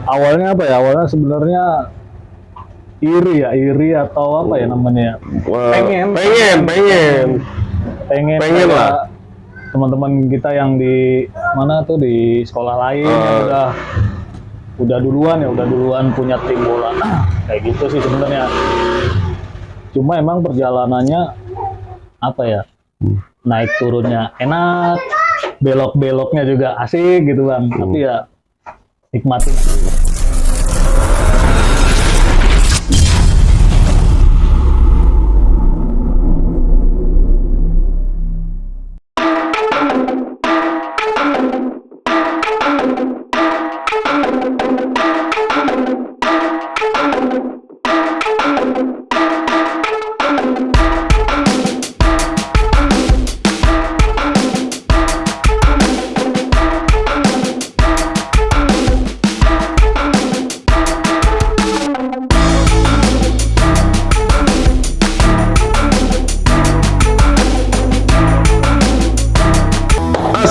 Awalnya apa ya? Awalnya sebenarnya iri atau apa ya namanya? Pengen lah. Teman-teman kita yang di mana tuh di sekolah lain yang udah duluan punya tim bola. Kayak gitu sih sebenarnya. Cuma emang perjalanannya apa ya? Naik turunnya enak, belok-beloknya juga asik gitu Bang. Tapi ya nikmatin.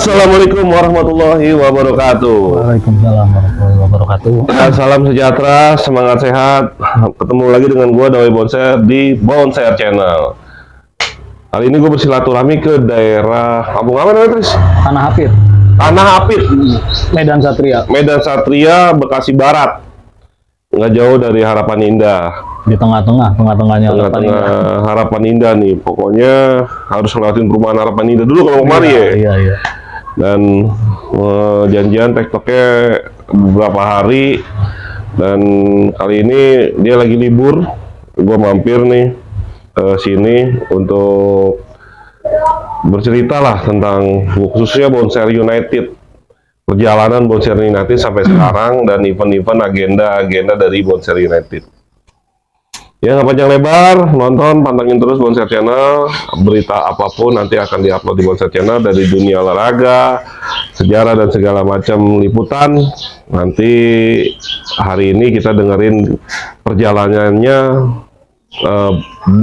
Assalamualaikum warahmatullahi wabarakatuh. Waalaikumsalam warahmatullahi wabarakatuh. Salam sejahtera, semangat sehat. Ketemu lagi dengan gua Dawei Bonser di Bonser Channel. Kali ini gue bersilaturahmi ke daerah kampung apa namanya, Tris? Tanah Hapit. Tanah Hapit, Medan Satria. Medan Satria, Bekasi Barat. Nggak jauh dari Harapan Indah. Di tengahnya Tengah-tengah Harapan Indah nih. Pokoknya harus ngelewatin perumahan Harapan Indah dulu kalau kemari ya. Iya. Dan janjian tektoknya beberapa hari, dan kali ini dia lagi libur, gue mampir nih ke sini untuk bercerita lah tentang khususnya Bonser United, perjalanan Bonser United sampai sekarang, dan event-event agenda dari Bonser United. Ya, nggak panjang lebar, nonton, pantengin terus Bonser Channel. Berita apapun nanti akan diupload di Bonser Channel, dari dunia olahraga, sejarah, dan segala macam liputan. Nanti hari ini kita dengerin perjalanannya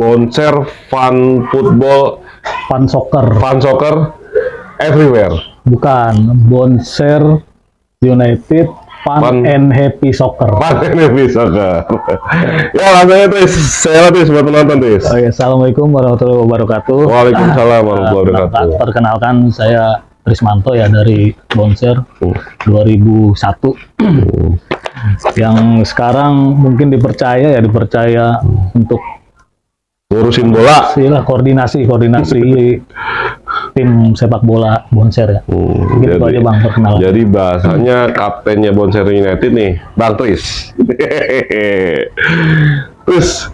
Bonser Fun Soccer Everywhere. Bukan, Bonser United Fun and Happy Soccer. Fun and Happy Soccer. Ya, langsung aja Tris. Saya Tris buat penonton Tris. Oke, Assalamualaikum warahmatullahi wabarakatuh. Waalaikumsalam warahmatullahi wabarakatuh. Perkenalkan, saya Trismanto ya dari Bonser 2001. Yang sekarang mungkin dipercaya untuk ngurusin bola. Koordinasi tim sepak bola Bonser ya. Gitu aja Bang perkenalan. Jadi bahasanya kaptennya Bonser United nih, Bang Tris. Terus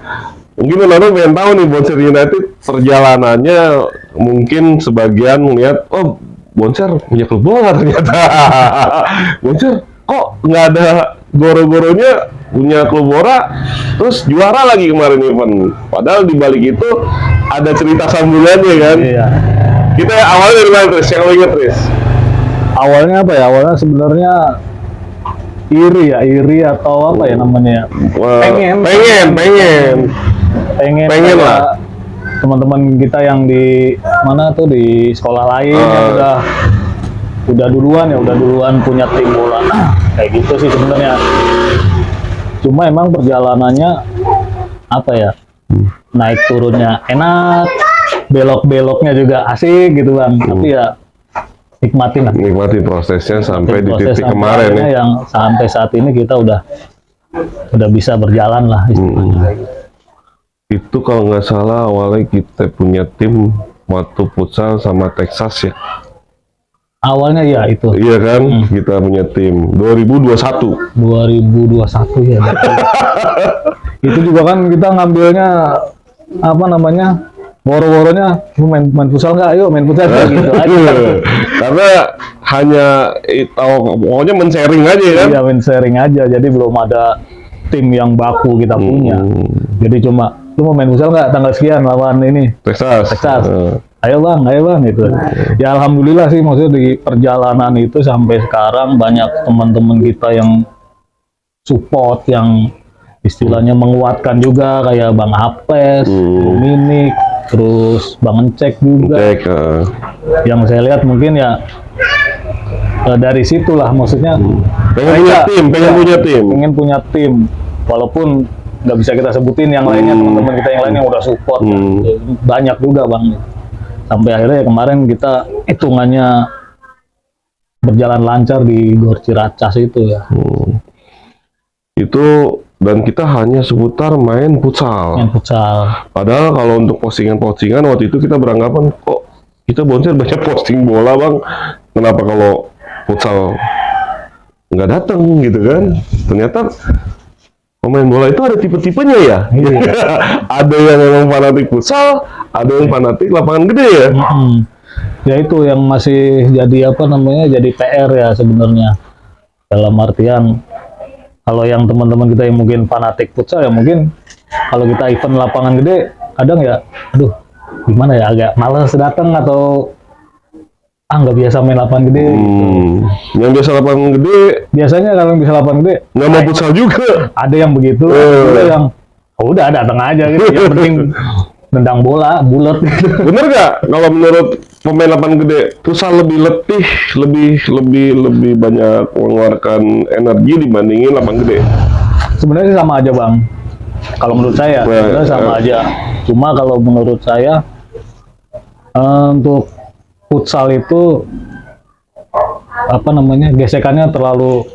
mungkin orang pengen tahu nih Bonser United perjalanannya, mungkin sebagian melihat, oh Bonser punya klub bola ternyata. Bonser kok nggak ada goro-goronya punya klub bola, terus juara lagi kemarin event. Padahal di balik itu ada cerita sambungannya kan. Iya. Kita awalnya dari mana, Tris? Yang lo ingat, Tris? Awalnya apa ya? Awalnya sebenarnya iri atau apa ya namanya? Pengen lah. Teman-teman kita yang di mana tuh di sekolah lain yang udah duluan punya tim bola. Kayak gitu sih sebenarnya. Cuma emang perjalanannya apa ya? Naik turunnya enak, belok-beloknya juga asik gitu Bang. Tapi ya nikmatin prosesnya sampai di titik kemarin ya. Yang sampai saat ini kita udah bisa berjalan lah istilahnya. Itu kalau nggak salah awalnya kita punya tim waktu futsal sama Texas ya. Awalnya ya itu. Iya kan, kita punya tim 2021 ya. Itu juga kan kita ngambilnya apa namanya? Woro-woronya main futsal nggak? Ayo main futsal gitu aja. Karena hanya pokoknya men-sharing aja kan? Iya, men-sharing aja. Jadi belum ada tim yang baku kita punya. Jadi cuma lu mau main futsal nggak tanggal sekian lawan ini Texas. Ayo bang gitu. Ya alhamdulillah sih, maksudnya di perjalanan itu sampai sekarang banyak teman-teman kita yang support, yang istilahnya menguatkan juga, kayak Bang Apes, Dominik, terus Bang Encek juga. Yang saya lihat mungkin ya dari situlah, maksudnya pengen punya tim, walaupun nggak bisa kita sebutin yang lainnya, teman-teman kita yang lain yang udah support banyak juga bang. Sampai akhirnya kemarin kita hitungannya berjalan lancar di Gor Ciracas itu ya. Itu dan kita hanya seputar main futsal. Padahal kalau untuk postingan-postingan waktu itu kita beranggapan kok kita Bonser banyak posting bola bang. Kenapa kalau futsal nggak datang gitu kan? Ternyata pemain bola itu ada tipe-tipenya ya. Ada yang memang fanatik futsal, ada yang fanatik lapangan gede ya. Ya itu yang masih jadi jadi PR ya sebenarnya. Dalam artian kalau yang teman-teman kita yang mungkin fanatik futsal ya mungkin kalau kita event lapangan gede kadang ya aduh gimana ya agak malas datang atau nggak biasa main lapangan gede. Yang biasa lapangan gede biasanya kalau yang bisa lapangan gede nggak mau futsal juga. Ada yang begitu, ada yang udah datang aja gitu. Yang penting nendang bola bulat. Bener nggak kalau menurut pemain lapangan gede futsal lebih letih, lebih banyak mengeluarkan energi dibandingin lapangan gede? Sebenarnya sama aja bang. Kalau menurut saya sebenarnya sama aja. Cuma kalau menurut saya untuk futsal itu gesekannya terlalu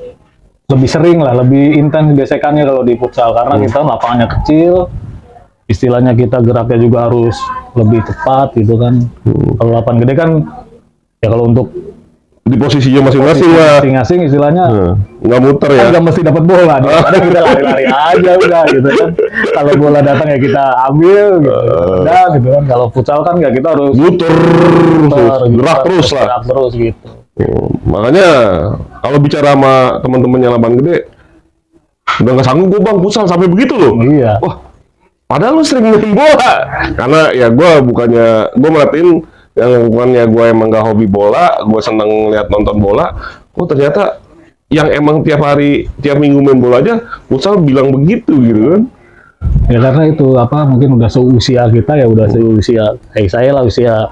lebih sering lah, lebih intens gesekannya kalau di futsal karena kita lapangannya kecil, istilahnya kita geraknya juga harus lebih cepat gitu kan. Kalau lapangan gede kan ya kalau untuk di posisinya masing-masing istilahnya nggak muter ya, nggak mesti dapat bola, kadang kita lari-lari aja udah gitu kan. Kalau bola datang ya kita ambil gitu, udah gitu kan. Kalau futsal kan nggak, kita harus muter gerak terus gitu. Makanya kalau bicara sama teman-teman yang lapangan gede udah nggak sanggup gue bang futsal sampai begitu loh. Iya. Wah, padahal lu sering main bola. Karena ya gue merhatiin yang bukannya gue emang gak hobi bola, gue seneng lihat nonton bola. Oh ternyata yang emang tiap minggu main bola aja futsal bilang begitu gitu kan. Ya karena itu mungkin udah seusia kita ya, udah seusia saya lah, usia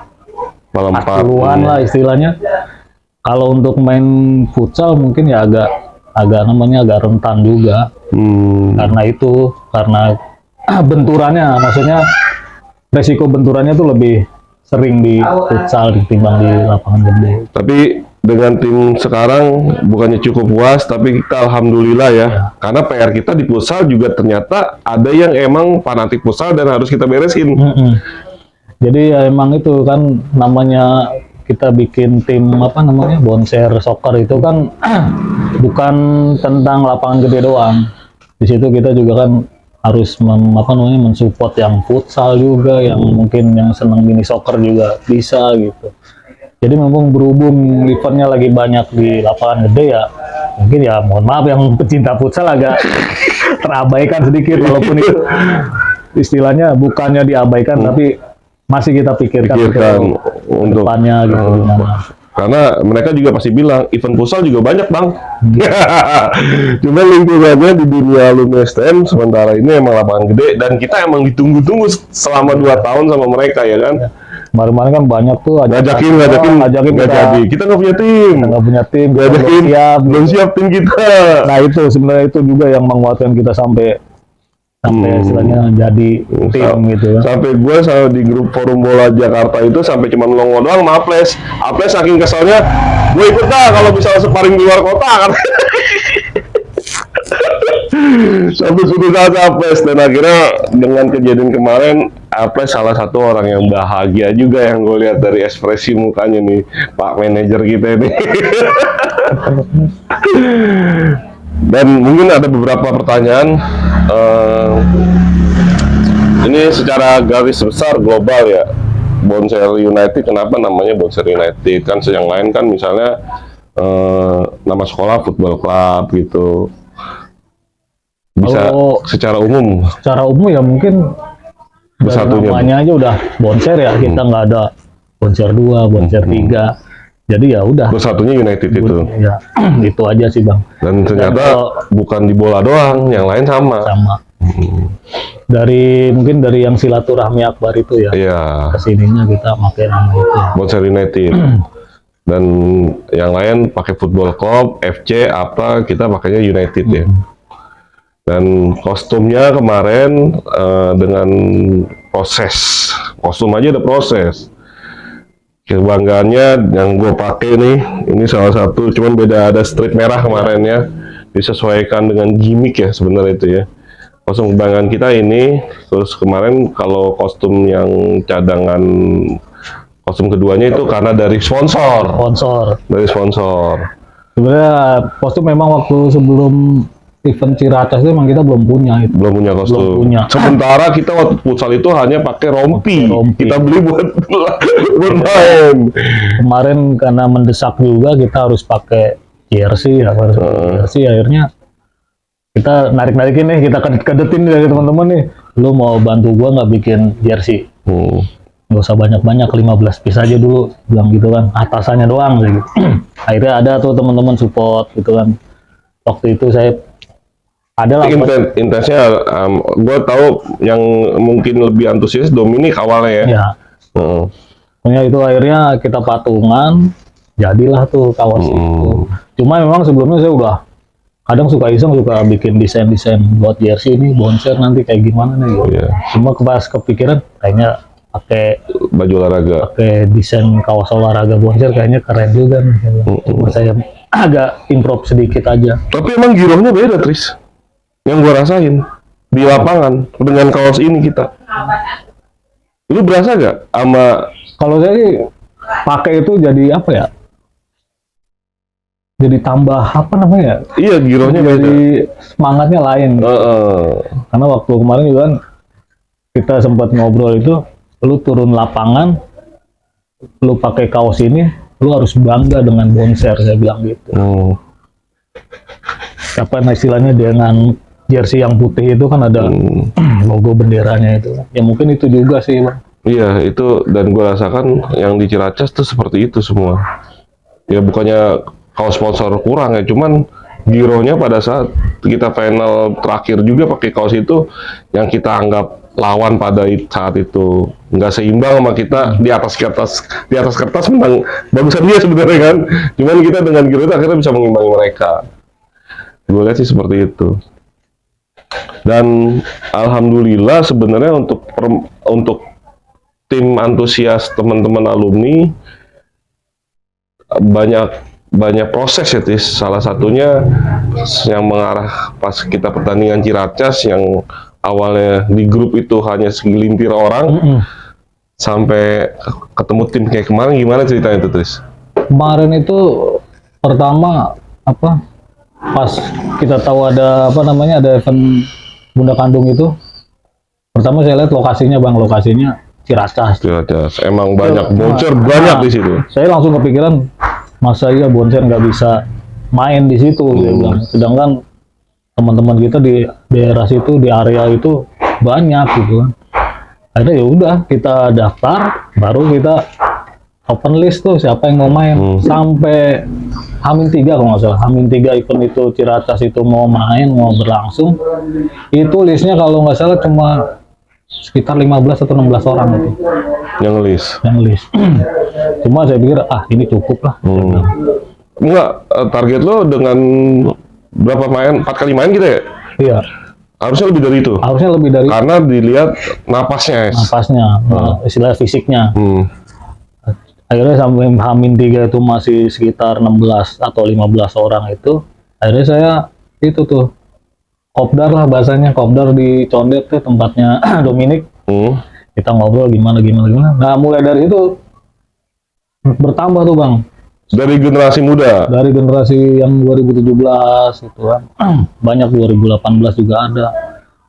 40-an lah istilahnya. Kalau untuk main futsal mungkin ya agak rentan juga. Karena benturannya, maksudnya resiko benturannya tuh lebih sering di futsal ketimbang di lapangan gede. Tapi dengan tim sekarang bukannya cukup puas, tapi kita alhamdulillah ya. Karena PR kita di futsal juga ternyata ada yang emang fanatik futsal dan harus kita beresin. Jadi ya emang itu kan namanya kita bikin tim Bonser Soccer itu kan bukan tentang lapangan gede doang. Di situ kita juga kan harus mensupport yang futsal juga, yang mungkin yang senang mini soccer juga bisa gitu. Jadi memang berhubung eventnya lagi banyak di lapangan gede ya, mungkin ya mohon maaf yang pecinta futsal agak terabaikan sedikit, walaupun itu istilahnya bukannya diabaikan tapi masih kita pikirkan untuk depannya gitu. Karena mereka juga pasti bilang event futsal juga banyak bang. Cuma lingkungannya di dunia alumni STM sementara ini emang lapangan gede dan kita emang ditunggu-tunggu selama 2 tahun sama mereka ya kan. Kemarin kan banyak tuh ngajakin nggak jadi. Kita nggak punya tim. Belum siap tim kita. Nah itu sebenarnya itu juga yang menguatkan kita sampai istilahnya jadi tim gitu ya. Sampai gue di grup forum bola Jakarta itu sampai cuma nongol doang sama Aples saking keselnya, gue ikut dah kalau bisa sparring di luar kota kan. Sampai putus asa Aples, dan akhirnya dengan kejadian kemarin Aples salah satu orang yang bahagia juga yang gue lihat dari ekspresi mukanya nih Pak Manajer kita ini. Dan mungkin ada beberapa pertanyaan. Ini secara garis besar global ya, Bonser United kenapa namanya Bonser United? Kan yang lain kan misalnya nama sekolah football club gitu. Bisa secara umum ya mungkin namanya aja udah Bonser ya, kita nggak ada Bonser 2, Bonser 3. Jadi ya udah. Bersatunya United itu. Ya, itu aja sih bang. Dan ternyata bukan di bola doang, yang lain sama. Mungkin dari yang silaturahmi akbar itu ya. Iya. Kesininya kita pakai nama itu. Bonser United. Dan yang lain pakai football club, FC apa, kita pakainya United ya. Dan kostumnya kemarin dengan proses, kostum aja ada proses. Kebanggaannya yang gue pakai nih, ini salah satu, cuman beda ada strip merah kemarin ya, disesuaikan dengan gimmick ya sebenarnya itu ya. Kostum kebanggaan kita ini, terus kemarin kalau kostum yang cadangan, kostum keduanya itu karena dari sponsor. Dari sponsor. Sebenarnya kostum memang waktu sebelum event Ciracas itu memang kita belum punya. Belum punya kostum. Belum punya. Sementara kita waktu futsal itu hanya pakai rompi. Kita beli buat main. Kemarin karena mendesak juga kita harus pakai jersey, jersey akhirnya kita narik-narikin nih, kita kedetin dari teman-teman nih, lu mau bantu gua nggak bikin jersey? Nggak usah banyak-banyak, 15 piece aja dulu, bilang gitu kan, atasannya doang gitu. Akhirnya ada tuh teman-teman support gitu kan. Waktu itu saya ada lah intensnya, gue tahu yang mungkin lebih antusias Dominik awalnya ya. Pokoknya itu akhirnya kita patungan, jadilah tuh kaos itu. Cuma memang sebelumnya saya udah kadang suka iseng, suka bikin desain-desain buat jersey ini, bonser nanti kayak gimana nih gitu. Cuma pas kepikiran kayaknya pakai baju olahraga, pakai desain kaos olahraga bonser kayaknya keren juga nih. Cuma saya agak improv sedikit aja. Tapi emang girohnya beda, Tris. Yang gua rasain di lapangan dengan kaos ini kita. Lu berasa gak sama? Kalau saya sih pakai itu jadi apa ya? Jadi tambah apa namanya? Iya, girohnya beda. Jadi semangatnya lain. Karena waktu kemarin juga kan kita sempat ngobrol itu, lu turun lapangan, lu pakai kaos ini, lu harus bangga dengan bonser, saya bilang gitu. Apa istilahnya, dengan jersey yang putih itu kan ada logo benderanya itu. Ya mungkin itu juga sih, Bang. Iya, itu, dan gue rasakan yang di Ciracas tuh seperti itu semua. Ya bukannya kaos sponsor kurang ya, cuman girohnya pada saat kita final terakhir juga pakai kaos itu, yang kita anggap lawan pada saat itu nggak seimbang sama kita, di atas kertas menang bagusan dia sebenarnya kan, cuman kita dengan giro itu akhirnya bisa mengimbangi mereka. Gue lihat sih seperti itu. Dan alhamdulillah sebenarnya untuk tim antusias teman-teman alumni banyak proses ya, Tis. Salah satunya yang mengarah pas kita pertandingan Ciracas yang awalnya di grup itu hanya segelintir orang, sampai ketemu tim kayak kemarin. Gimana ceritanya itu, Tris? Kemarin itu pertama pas kita tahu ada ada event Bunda Kandung itu, pertama saya lihat lokasinya, Bang, lokasinya Ciracas. Emang banyak boncer, banyak di situ. Saya langsung kepikiran, masa iya boncer nggak bisa main di situ, sedangkan teman-teman kita di daerah situ, di area itu banyak gitu kan. Akhirnya ya udah kita daftar, baru kita open list tuh siapa yang mau main. Sampai H-3 kalau nggak salah, H-3 event itu Ciracas itu mau main, mau berlangsung, itu listnya kalau nggak salah cuma sekitar 15 atau 16 orang gitu. Yang list. Cuma saya pikir ini cukup lah. Enggak, target lo dengan berapa main? 4 kali main gitu ya? Iya. Harusnya lebih dari itu. Harusnya lebih dari. Karena dilihat napasnya. Istilah fisiknya. Akhirnya sampai H-3 itu masih sekitar 16 atau 15 orang itu. Akhirnya saya itu tuh kopdar lah bahasanya, kopdar di Condet tuh tempatnya Dominik. Kita ngobrol gimana. Nah mulai dari itu bertambah tuh, Bang. Dari generasi muda. Dari generasi yang 2017 itu kan. Banyak 2018 juga ada.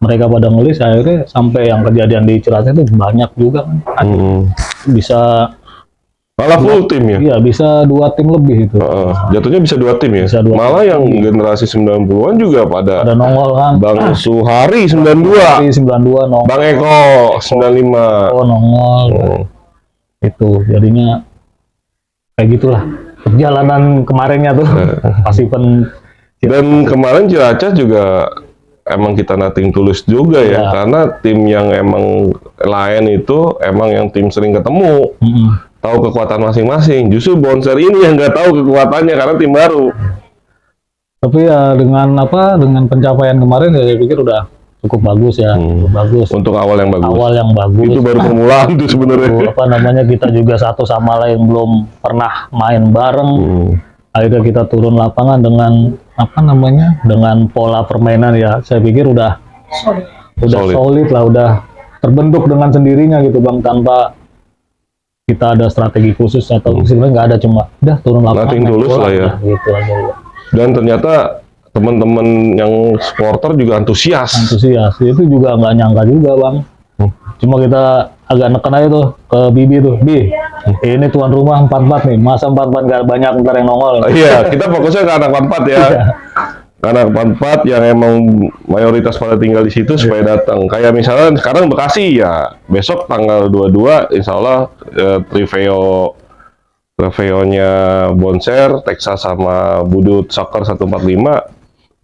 Mereka pada ngelis, akhirnya sampai yang kejadian di Ciracas itu banyak juga kan. Bisa malah full tim ya? Iya, bisa 2 tim lebih itu. Jatuhnya bisa 2 tim ya? Malah yang generasi 90-an juga pada nongol kan. Bang Suhari 92 nongol. Bang Eko 95. Oh, nongol. Itu jadinya kayak gitulah perjalanan kemarinnya tuh. Pas event. Dan kemarin Ciracas juga emang kita nothing tulus juga ya, karena tim yang emang lain itu emang yang tim sering ketemu. tahu kekuatan masing-masing. Justru Bonser ini yang nggak tahu kekuatannya karena tim baru. Tapi ya dengan pencapaian kemarin ya saya pikir udah cukup bagus ya, cukup bagus. Untuk awal yang bagus. Awal yang bagus. Itu baru permulaan tuh sebenarnya. Kita juga satu sama lain belum pernah main bareng. Akhirnya kita turun lapangan dengan dengan pola permainan ya. Saya pikir udah solid lah, udah terbentuk dengan sendirinya gitu Bang, tanpa kita ada strategi khusus atau sebenarnya nggak ada, cuma udah turun lapangan. Nothing tulus lah ya. Gitu aja ya. Dan ternyata teman-teman yang supporter juga antusias. Itu juga nggak nyangka juga Bang. Cuma kita agak neken aja tuh ke Bibi tuh, ini tuan rumah 44 nih, masa 44 nggak banyak ntar yang nongol. Iya, kita fokusnya ke anak 44 ya. Anak 44 yang emang mayoritas pada tinggal di situ supaya datang. Kayak misalnya sekarang Bekasi ya, besok tanggal 22 insya Allah Trofeo-nya Bonser, Texas sama Budut Soccer 145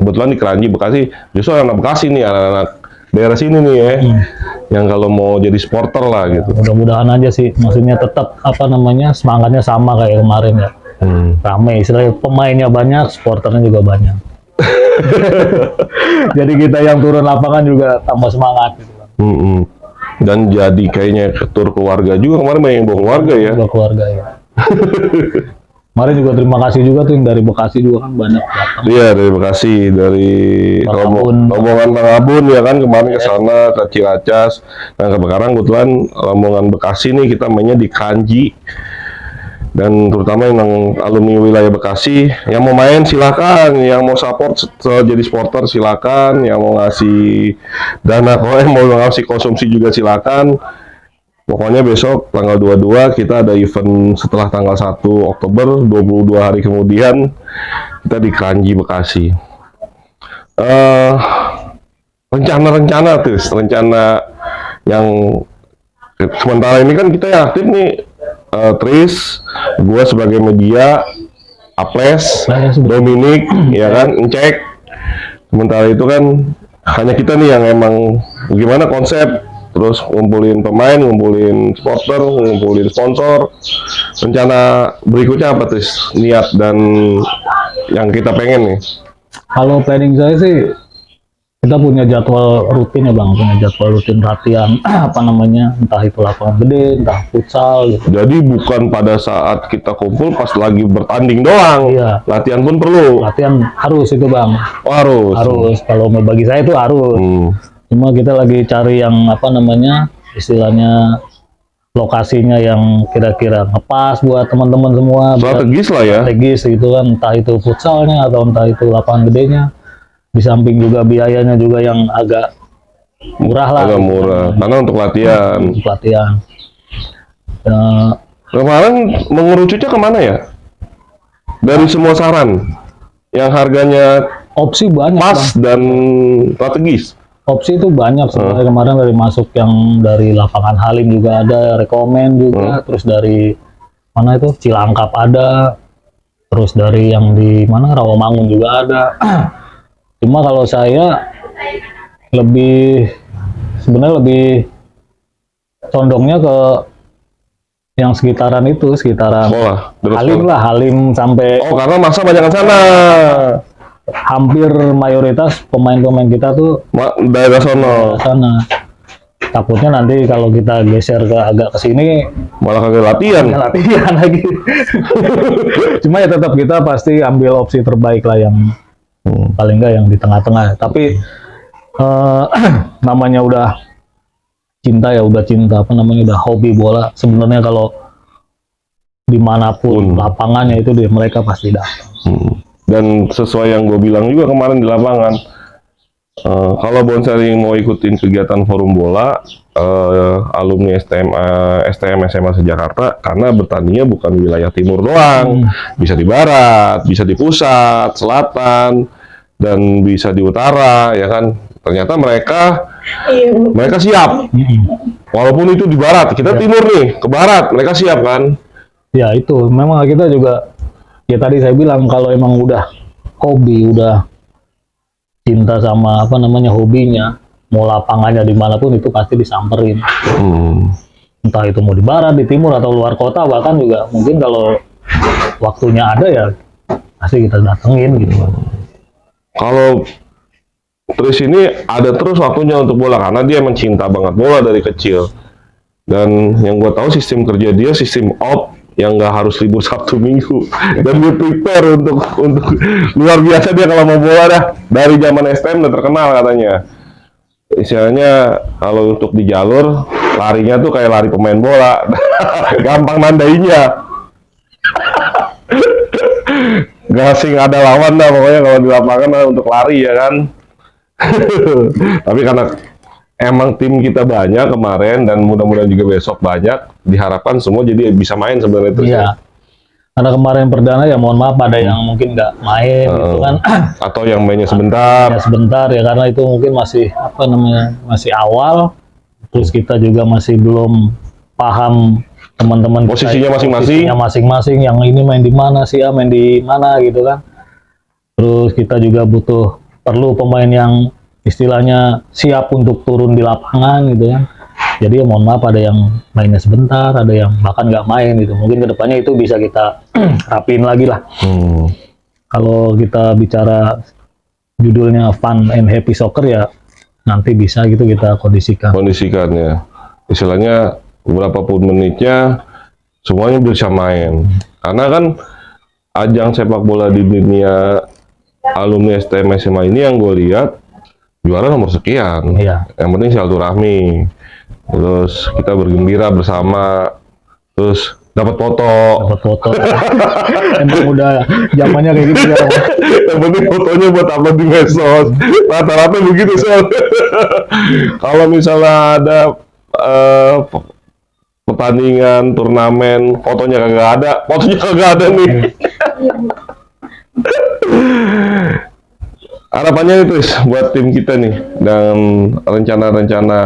kebetulan di Keranji Bekasi. Justru anak Bekasi nih, anak-anak daerah sini nih ya, yang kalau mau jadi supporter lah gitu. Mudah-mudahan aja sih, maksudnya tetap semangatnya sama kayak kemarin ya. Rame, istilahnya pemainnya banyak, supporternya juga banyak. Jadi kita yang turun lapangan juga tambah semangat gitu. Dan jadi kayaknya tur keluarga juga, kemarin banyak yang bawa keluarga ya. Bawa keluarga ya. Kemarin juga terima kasih juga tuh yang dari Bekasi juga kan banyak datang. Iya, dari Bekasi, dari rombongan Tangabun ya kan, kemarin ke sana ke Ciracas. Nah, sekarang kebetulan rombongan Bekasi nih kita mainnya di Kanji. Dan terutama yang alumni wilayah Bekasi, yang mau main silakan, yang mau support jadi supporter silakan, yang mau ngasih dana mau ngasih konsumsi juga silakan. Pokoknya besok tanggal 22 kita ada event setelah tanggal 1 Oktober, 22 hari kemudian kita di Kranji Bekasi. Rencana yang sementara ini kan kita yang aktif nih, Tris, gua sebagai media, Aples, Dominic, ya kan, Encek. Sementara itu kan hanya kita nih yang emang gimana konsep. Terus ngumpulin pemain, ngumpulin supporter, ngumpulin sponsor. Rencana berikutnya apa tuh? Niat dan yang kita pengen nih. Kalau planning saya sih, kita punya jadwal rutin ya Bang, punya jadwal rutin latihan, entah itu lapangan gede, entah futsal gitu. Jadi bukan pada saat kita kumpul pas lagi bertanding doang. Iya. Latihan pun perlu. Latihan harus itu Bang. Oh, harus. Harus. Kalau bagi saya itu harus. Cuma kita lagi cari yang istilahnya lokasinya yang kira-kira ngepas buat teman-teman semua. Strategis lah ya. Strategis gitu kan, entah itu futsalnya atau entah itu lapangan gedenya. Di samping juga biayanya juga yang agak murah lah. Agak murah, karena untuk latihan. Untuk latihan. Kemarin mengerucutnya kemana ya? Dari semua saran, yang harganya opsi banyak pas dan strategis. Opsi itu banyak sebenarnya. Kemarin dari masuk yang dari lapangan Halim juga ada, rekomen juga, terus dari mana itu Cilangkap ada, terus dari yang di mana Rawamangun juga ada. Cuma kalau saya sebenarnya lebih condongnya ke yang sekitaran Halim sampai. Oh, karena masa banyak ke sana. Hampir mayoritas pemain-pemain kita tuh daerah sana. Takutnya nanti kalau kita geser agak ke sini malah kagak latihan lagi. Cuma ya tetap kita pasti ambil opsi terbaik lah, yang paling enggak yang di tengah-tengah. Tapi namanya udah cinta, udah hobi bola. Sebenarnya kalau dimanapun lapangannya itu mereka pasti datang. Dan sesuai yang gue bilang juga kemarin di lapangan, kalau Bonser mau ikutin kegiatan forum bola, alumni STM SMA Jakarta, karena bertandingnya bukan wilayah timur doang, bisa di barat, bisa di pusat, selatan, dan bisa di utara, ya kan. Ternyata mereka siap, walaupun itu di barat, kita timur nih, ke barat, mereka siap kan. Ya itu, memang kita juga, ya tadi saya bilang kalau emang udah hobi, udah cinta sama hobinya, mau lapangannya dimanapun itu pasti disamperin. entah itu mau di barat, di timur atau luar kota, bahkan juga mungkin kalau waktunya ada ya pasti kita datengin gitu. Kalau Tris ini ada terus waktunya untuk bola karena dia mencinta banget bola dari kecil. Dan yang gue tahu sistem kerja dia sistem off yang nggak harus libur Sabtu Minggu. Dan dia prepare untuk luar biasa dia kalau mau bola dah. Dari zaman STM udah terkenal katanya. Istilahnya kalau untuk di jalur larinya tuh kayak lari pemain bola. Gampang nandainya. Gak asing ada lawan dah pokoknya kalau di lapangan untuk lari ya kan. Tapi karena emang tim kita banyak kemarin dan mudah-mudahan juga besok banyak, diharapkan semua jadi bisa main sebenarnya itu. Iya. Karena kemarin perdana ya mohon maaf ada yang mungkin nggak main gitu kan. Atau yang mainnya sebentar. Ya sebentar ya karena itu mungkin masih apa namanya masih awal. Terus kita juga masih belum paham teman-teman Posisinya masing-masing yang ini main di mana sih, main di mana gitu kan. Terus kita juga perlu pemain yang istilahnya siap untuk turun di lapangan gitu kan. Jadi ya mohon maaf ada yang mainnya sebentar, ada yang bahkan nggak main gitu. Mungkin kedepannya itu bisa kita rapiin lagi lah. Kalau kita bicara judulnya Fun and Happy Soccer ya nanti bisa gitu kita kondisikan. Kondisikannya, istilahnya beberapa pun menitnya semuanya bisa main. Karena kan ajang sepak bola di dunia alumni STM SMA ini yang gue lihat juara nomor sekian. Iya. Yang penting silaturahmi. Terus kita bergembira bersama. Terus dapat foto. Emang udah zamannya kayak gitu ya. Yang penting fotonya buat upload di medsos. Rata-rata begitu soalnya. Kalau misalnya ada pertandingan, turnamen, fotonya kagak ada nih. Harapannya itu buat tim kita nih dan rencana-rencana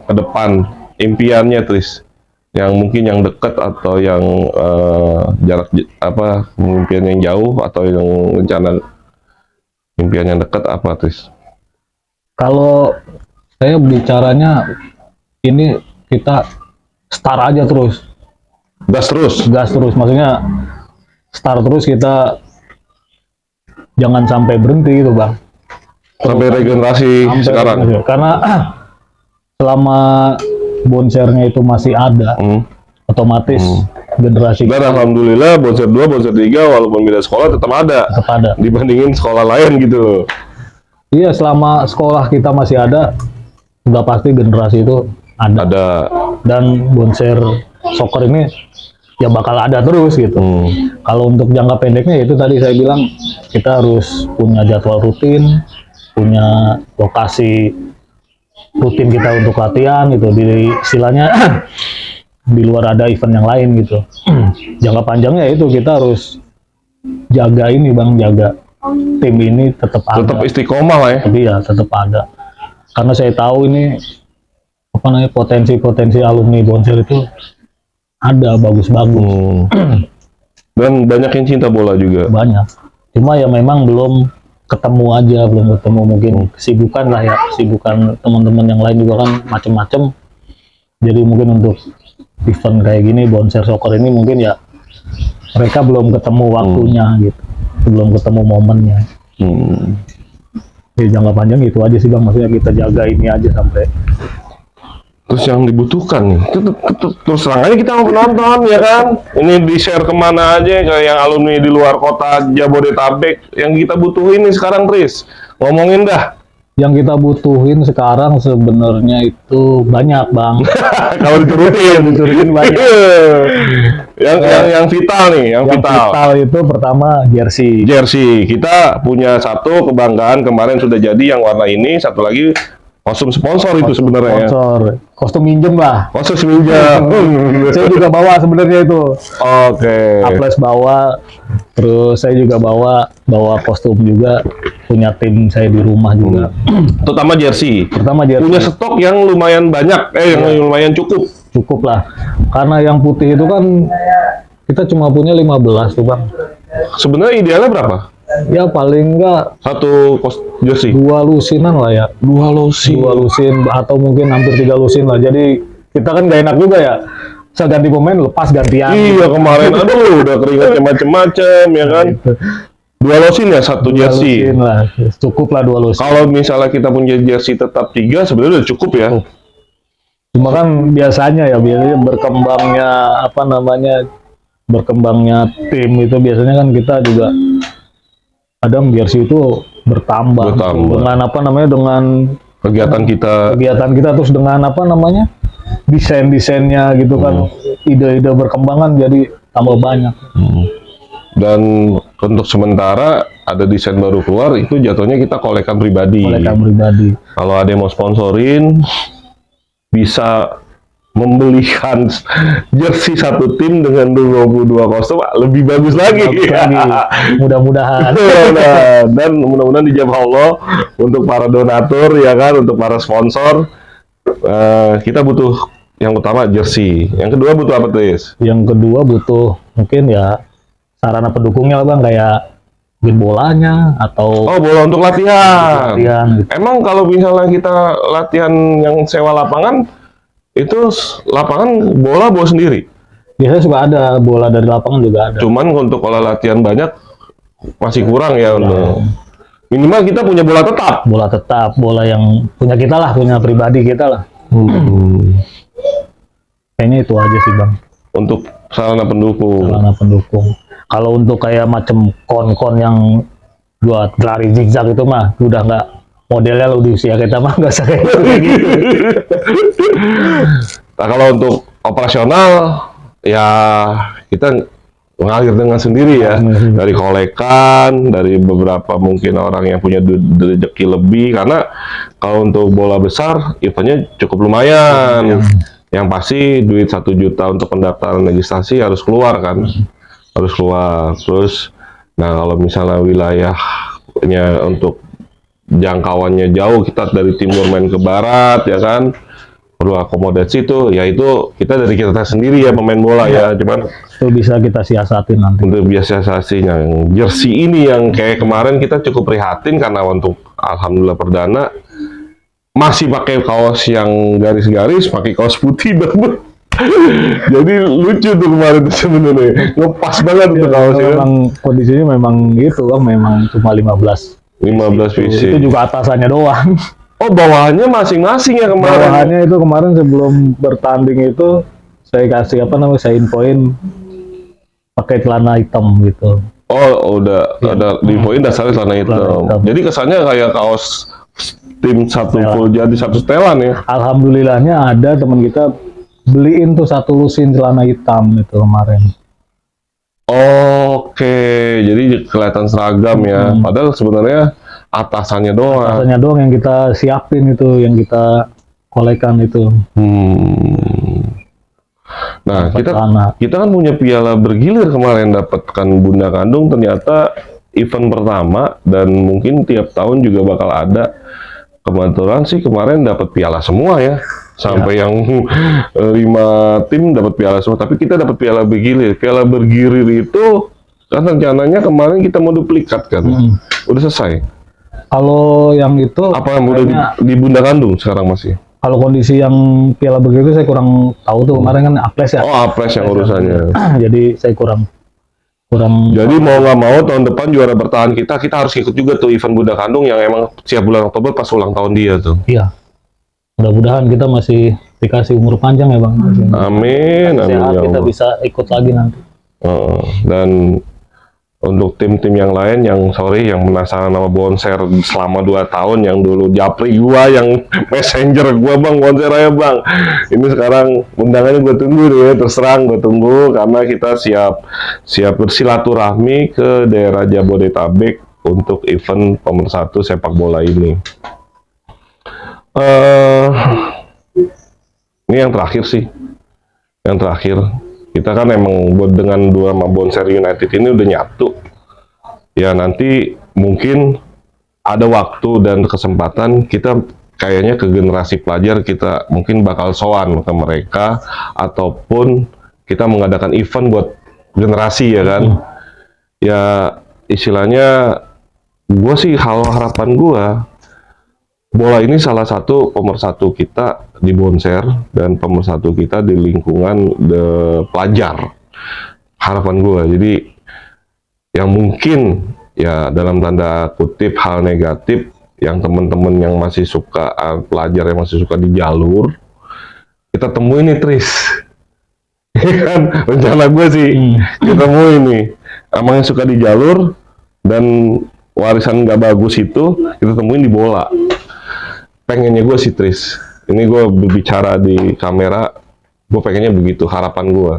ke depan, impiannya Tris, yang mungkin yang dekat atau yang jarak impian yang jauh atau yang rencana impian yang dekat apa Tris? Kalau saya bicaranya ini kita start aja terus. Gas terus, maksudnya start terus, kita jangan sampai berhenti gitu Bang. Sampai regenerasi sekarang. Karena selama bonsernya itu masih ada, otomatis generasi. Dan alhamdulillah bonser 2, bonser 3 walaupun beda sekolah tetap ada. Dibandingin sekolah lain gitu. Iya, selama sekolah kita masih ada, udah pasti generasi itu ada. Dan bonser soccer ini ya bakal ada terus gitu. Kalau untuk jangka pendeknya itu tadi saya bilang kita harus punya jadwal rutin, punya lokasi rutin kita untuk latihan gitu. Di istilahnya di luar ada event yang lain gitu. Jangka panjangnya itu kita harus jaga ini Bang, jaga tim ini tetap ada. Tetap istiqomah lah ya. Tapi ya tetap ada. Karena saya tahu ini potensi alumni bonser itu ada bagus-bagus. Dan banyak yang cinta bola juga. Banyak. Cuma ya memang belum ketemu mungkin kesibukan lah ya, kesibukan teman-teman yang lain juga kan macem-macem. Jadi mungkin untuk event kayak gini bonser soccer ini mungkin ya mereka belum ketemu waktunya gitu, belum ketemu momennya. Jadi jangka panjang itu aja sih Bang, maksudnya kita jaga ini aja sampai. Terus yang dibutuhkan nih, terus terang aja kita nonton ya kan. Ini di share kemana aja kayak yang alumni di luar kota Jabodetabek. Yang kita butuhin nih sekarang Tris, ngomongin dah. Yang kita butuhin sekarang sebenarnya itu banyak Bang. Kalau diturutin banyak. yang vital nih, yang vital itu pertama jersey. Kita punya satu kebanggaan kemarin sudah jadi yang warna ini, satu lagi kostum sponsor itu sebenarnya. Kostum minjem lah. Kostum minjem. Saya juga bawa sebenarnya itu. Oke. Aples bawa. Terus saya juga bawa kostum juga. Punya tim saya di rumah juga. Pertama jersey. Punya stok yang lumayan banyak. Yang lumayan cukup. Cukup lah. Karena yang putih itu kan kita cuma punya 15 tuh Bang. Sebenarnya idealnya berapa? Ya paling enggak satu jersey. 2 lusinan lah ya. 2 lusin atau mungkin hampir 3 lusin lah. Jadi kita kan gak enak juga ya. bisa ganti pemain lepas gantian. Iya kemarin, aduh udah keringatnya macem-macem ya kan. Gitu. 2 losin ya, 1 jersey. Lah. Cukup lah 2 losin. Kalau misalnya kita punya jersey tetap 3 sebenarnya udah cukup ya. Cuma kan biasanya berkembangnya tim itu biasanya kan kita juga kadang jersey itu bertambah. Dengan kegiatan kita terus dengan desainnya gitu kan, ide-ide berkembangan jadi tambah banyak. Dan untuk sementara ada desain baru keluar, itu jatuhnya kita kolekan pribadi. Kalau ada yang mau sponsorin, bisa membelikan jersey satu tim dengan 22 kostum lebih bagus lagi. Mudah-mudahan. Dan mudah-mudahan dijawab Allah untuk para donatur ya kan, untuk para sponsor. Kita butuh yang utama jersey. Yang kedua butuh apa, Tis? Yang kedua butuh mungkin ya sarana pendukungnya Bang, kayak mungkin bolanya atau bola untuk latihan gitu. Emang kalau misalnya kita latihan yang sewa lapangan, itu lapangan bola bawa sendiri? Biasanya suka ada bola dari lapangan juga ada. Cuman untuk kalau latihan banyak masih kurang ya. Minimal kita punya bola tetap. Bola yang punya kita lah, punya pribadi kita lah. Kayaknya itu aja sih Bang. Untuk sarana pendukung. Kalau untuk kayak macam kon yang buat lari zigzag itu mah udah nggak, modelnya lo di usia kita mah nggak usah kayak gitu. Nah, kalau untuk operasional ya kita mengalir dengan sendiri ya, dari kolekan, dari beberapa mungkin orang yang punya rezeki lebih, karena kalau untuk bola besar eventnya cukup lumayan. Yang pasti duit 1 juta untuk pendaftaran registrasi harus keluar kan, harus keluar. Terus, nah kalau misalnya wilayahnya untuk jangkauannya jauh, kita dari timur main ke barat ya kan, perlu akomodasi itu, ya itu kita dari kita sendiri ya pemain bola ya, cuman itu bisa kita siasatin nanti. Untuk biasa-biasanya jersey ini yang kayak kemarin kita cukup prihatin karena untuk alhamdulillah perdana masih pakai kaos yang garis-garis, pakai kaos putih banget. Jadi lucu tuh kemarin tuh sebenarnya, ngepas banget tuh kaosnya. Memang kondisinya memang gitu Bang, memang cuma 15 PC. Itu juga atasannya doang. Oh, bawahannya masing-masing ya kemarin. Bawahannya itu kemarin sebelum bertanding itu saya kasih saya infoin pakai celana hitam gitu. Oh, udah ada di poin dasarnya celana hitam. Jadi kesannya kayak kaos tim satu full jadi satu setelan ya. Alhamdulillahnya ada teman kita beliin tuh 1 lusin celana hitam itu kemarin. Oke, jadi kelihatan seragam ya. Padahal sebenarnya atasannya doang. Atasannya doang yang kita siapin itu, yang kita kolekan itu. Nah, kita kan punya piala bergilir kemarin, dapatkan Bunda Kandung, ternyata event pertama dan mungkin tiap tahun juga bakal ada. Kebetulan sih kemarin dapat piala semua ya. Sampai yang 5 tim dapat piala semua, tapi kita dapat piala bergilir. Piala bergilir itu kan rencananya kemarin kita mau duplikat kan. Udah selesai. Kalau yang itu apa yang udah di Bunda Kandung sekarang masih? Kalau kondisi yang piala bergilir saya kurang tahu tuh, kemarin kan Aples ya. Oh, Aples yang urusannya. Jadi saya kurang. Jadi mau nggak mau tahun depan juara bertahan kita harus ikut juga tuh event Bunda Kandung yang emang siap bulan Oktober pas ulang tahun dia tuh. Iya. Mudah-mudahan kita masih dikasih umur panjang ya Bang. Amin. Sehat, kita bisa ikut lagi nanti. Dan untuk tim-tim yang lain yang yang penasaran nama Bonser selama 2 tahun, yang dulu japri gua, yang messenger gua, Bang Bonser aja Bang. Ini sekarang undangannya gua tunggu deh, terus terang gua tunggu karena kita siap bersilaturahmi ke daerah Jabodetabek untuk event pemersatu sepak bola ini. Ini yang terakhir sih. Yang terakhir. Kita kan emang dengan 2 sama Bonser United ini udah nyatu. Ya nanti mungkin ada waktu dan kesempatan kita kayaknya ke generasi pelajar, kita mungkin bakal sowan ke mereka ataupun kita mengadakan event buat generasi ya kan. Ya istilahnya gue sih harapan gue bola ini salah satu pemersatu kita di Bonser dan pemersatu kita di lingkungan pelajar. Harapan gue, jadi yang mungkin ya dalam tanda kutip hal negatif yang teman-teman yang masih suka, pelajar yang masih suka di jalur, kita temuin nih Tris. Kan rencana gue sih kita temuin nih emang yang suka di jalur dan warisan nggak bagus itu kita temuin di bola. Pengennya gue sih Tris, ini gue berbicara di kamera, gue pengennya begitu harapan gue.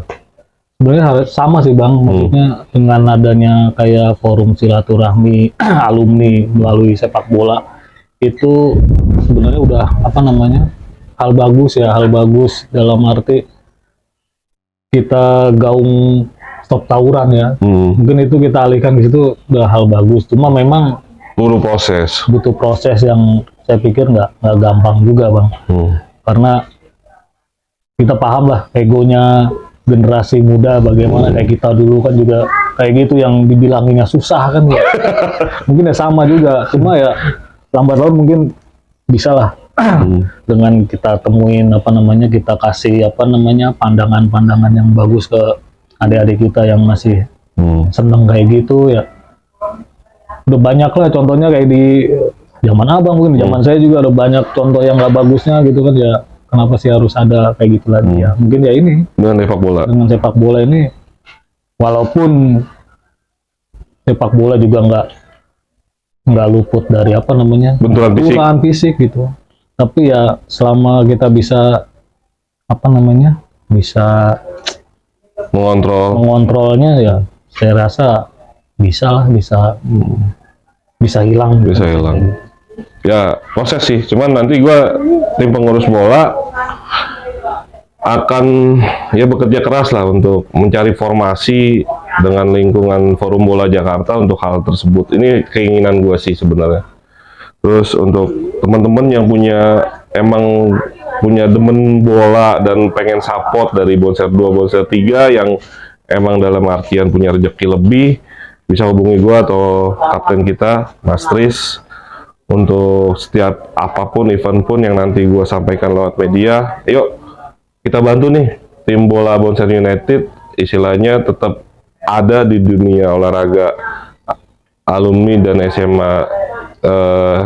Sebenarnya sama sih Bang, maksudnya dengan adanya kayak forum silaturahmi alumni melalui sepak bola itu sebenarnya udah apa namanya hal bagus ya, hal bagus dalam arti kita gaung stop tawuran ya. Mungkin itu kita alihkan ke situ udah hal bagus, cuma memang butuh proses yang saya pikir nggak gampang juga Bang. Karena kita paham lah egonya generasi muda bagaimana, kayak kita dulu kan juga kayak gitu yang dibilanginnya susah kan ya. Mungkin ya sama juga, cuma ya lambat laun mungkin bisa lah dengan kita temuin apa namanya, kita kasih apa namanya pandangan-pandangan yang bagus ke adik-adik kita yang masih seneng kayak gitu ya. Udah banyak lah contohnya kayak di zaman abang, mungkin di zaman saya juga ada banyak contoh yang nggak bagusnya gitu kan ya. Kenapa sih harus ada kayak gitu lagi ya? Mungkin ya ini dengan sepak bola ini, walaupun sepak bola juga nggak luput dari apa namanya benturan fisik gitu. Tapi ya selama kita bisa apa namanya bisa mengontrolnya ya, saya rasa bisa hilang. Ya proses sih, cuman nanti gue tim pengurus bola akan ya bekerja keras lah untuk mencari formasi dengan lingkungan Forum Bola Jakarta untuk hal tersebut. Ini keinginan gue sih sebenarnya. Terus untuk teman-teman yang emang punya demen bola dan pengen support dari Bonser 2, Bonser 3 yang emang dalam artian punya rezeki lebih, bisa hubungi gue atau kapten kita, Mas Tris, untuk setiap apapun event pun yang nanti gue sampaikan lewat media. Yuk kita bantu nih tim bola Bonser United istilahnya tetap ada di dunia olahraga alumni dan SMA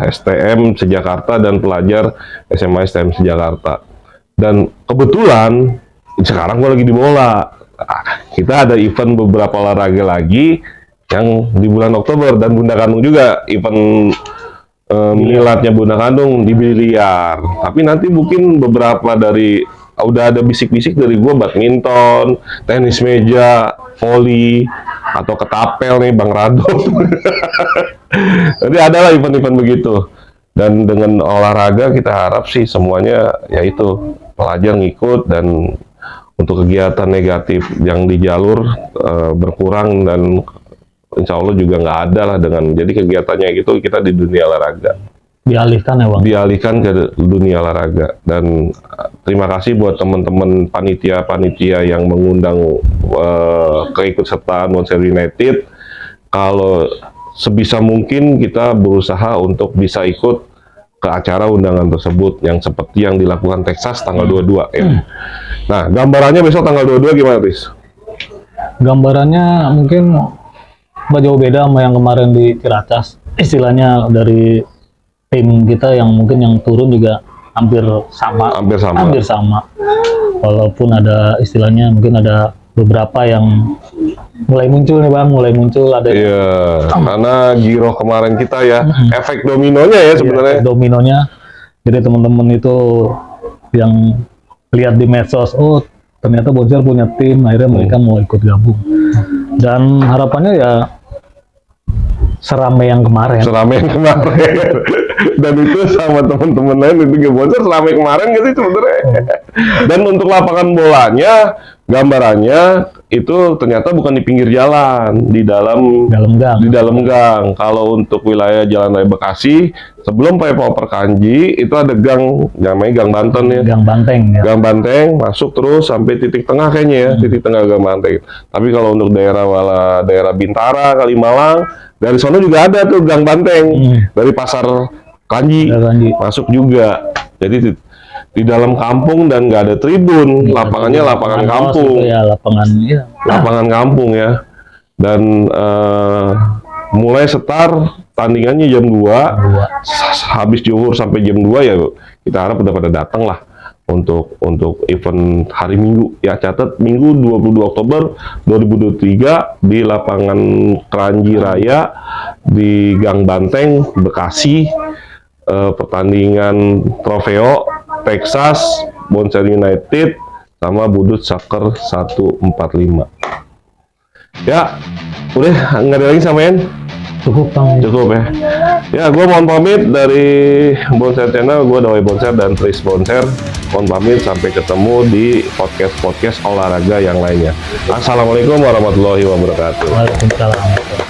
STM Sejakarta dan pelajar SMA STM Sejakarta. Dan kebetulan sekarang gue lagi di bola. Kita ada event beberapa olahraga lagi yang di bulan Oktober, dan Bunda Kandung juga event miladnya Bunda Kandung di biliar. Tapi nanti mungkin beberapa dari udah ada bisik-bisik dari gua, badminton, tenis meja, voli, atau ketapel nih Bang Rado. Jadi adalah event-event begitu. Dan dengan olahraga kita harap sih semuanya yaitu pelajar ngikut, dan untuk kegiatan negatif yang di jalur berkurang, dan insya Allah juga nggak ada lah dengan jadi kegiatannya gitu. Kita di dunia olahraga dialihkan ya Bang, dialihkan ke dunia olahraga. Dan terima kasih buat teman-teman panitia yang mengundang keikutsertaan Bonser United. Kalau sebisa mungkin kita berusaha untuk bisa ikut ke acara undangan tersebut yang seperti yang dilakukan Texas tanggal 22 ya. Nah gambarannya besok tanggal 22 gimana Tris? Gambarannya mungkin nggak jauh beda sama yang kemarin di Ciracas. Istilahnya dari tim kita yang mungkin yang turun juga hampir sama. Walaupun ada istilahnya mungkin ada beberapa yang mulai muncul nih Bang, ada. Iya, karena Giro kemarin kita ya, efek dominonya ya sebenarnya. Dominonya. Jadi teman-teman itu yang lihat di medsos, oh ternyata Bonser punya tim, akhirnya mereka mau ikut gabung. Dan harapannya ya seramai yang kemarin. Dan itu sama teman-teman lain itu Bonser seramai kemarin gak sih sebenarnya. Dan untuk lapangan bolanya, gambarannya itu ternyata bukan di pinggir jalan, di dalam gang. Kalau untuk wilayah Jalan Raya Bekasi, sebelum Pol Perkanji itu ada gang namanya Gang Banten ya. Gang Banteng masuk terus sampai titik tengah kayaknya ya, titik tengah Gang Banteng. Tapi kalau untuk daerah Bintara, Kalimalang, dari sana juga ada tuh Gang Banteng. Dari pasar Kanji masuk juga. Jadi di dalam kampung dan nggak ada tribun, lapangannya lapangan kampung, ya, lapangan kampung ya. Dan mulai start tandingannya jam 2, habis zuhur sampai jam 2 ya, kita harap udah pada datang lah untuk event hari Minggu ya. Catat Minggu 22 Oktober 2023 di lapangan Kranji Raya di Gang Banteng, Bekasi. Pertandingan Trofeo Texas Bonser United sama Budut Soccer 145. Ya, udah nggak ada lagi samain. Cukup ya. Ya, gue mohon pamit dari Bonser Channel, gue Dawai Bonser dan Tris Bonser. Mohon pamit, sampai ketemu di podcast olahraga yang lainnya. Assalamualaikum warahmatullahi wabarakatuh. Waalaikumsalam.